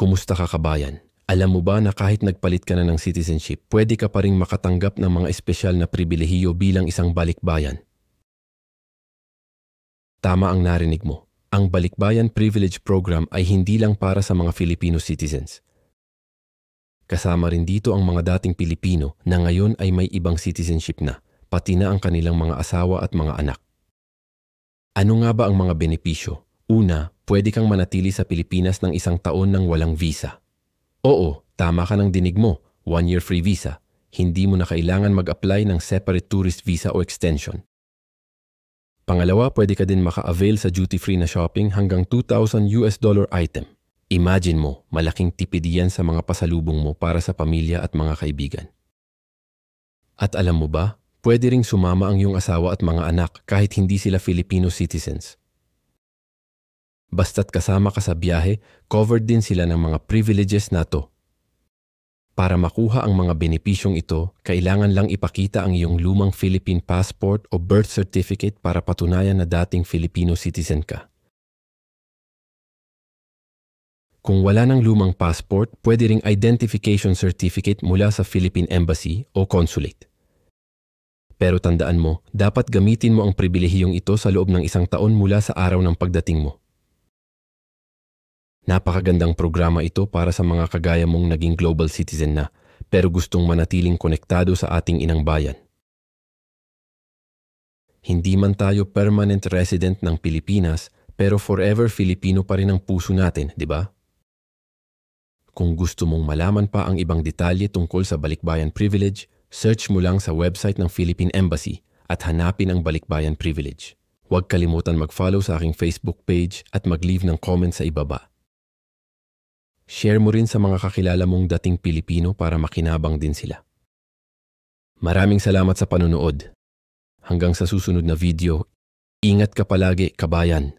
Kumusta ka, kabayan? Alam mo ba na kahit nagpalit ka na ng citizenship, pwede ka pa ring makatanggap ng mga espesyal na pribilehiyo bilang isang balikbayan? Tama ang narinig mo. Ang Balikbayan Privilege Program ay hindi lang para sa mga Filipino citizens. Kasama rin dito ang mga dating Pilipino na ngayon ay may ibang citizenship na, pati na ang kanilang mga asawa at mga anak. Ano nga ba ang mga benepisyo? Una, pwede kang manatili sa Pilipinas ng 1 taon nang walang visa. Oo, tama ka ng dinig mo, 1-year free visa. Hindi mo na kailangan mag-apply ng separate tourist visa o extension. Pangalawa, pwede ka din maka-avail sa duty-free na shopping hanggang $2,000 item. Imagine mo, malaking tipid yan sa mga pasalubong mo para sa pamilya at mga kaibigan. At alam mo ba, pwede ring sumama ang iyong asawa at mga anak kahit hindi sila Filipino citizens. Basta't kasama ka sa biyahe, covered din sila ng mga privileges na to. Para makuha ang mga benepisyong ito, kailangan lang ipakita ang iyong lumang Philippine passport o birth certificate para patunayan na dating Filipino citizen ka. Kung wala ng lumang passport, pwede ring identification certificate mula sa Philippine Embassy o Consulate. Pero tandaan mo, dapat gamitin mo ang pribilehiyong ito sa loob ng 1 taon mula sa araw ng pagdating mo. Napakagandang programa ito para sa mga kagaya mong naging global citizen na pero gustong manatiling konektado sa ating inang bayan. Hindi man tayo permanent resident ng Pilipinas pero forever Filipino pa rin ang puso natin, di ba? Kung gusto mong malaman pa ang ibang detalye tungkol sa Balikbayan Privilege, search mo lang sa website ng Philippine Embassy at hanapin ang Balikbayan Privilege. Huwag kalimutan mag-follow sa aking Facebook page at mag-leave ng comment sa ibaba. Share mo rin sa mga kakilala mong dating Pilipino para makinabang din sila. Maraming salamat sa panonood. Hanggang sa susunod na video, ingat ka palagi, kabayan.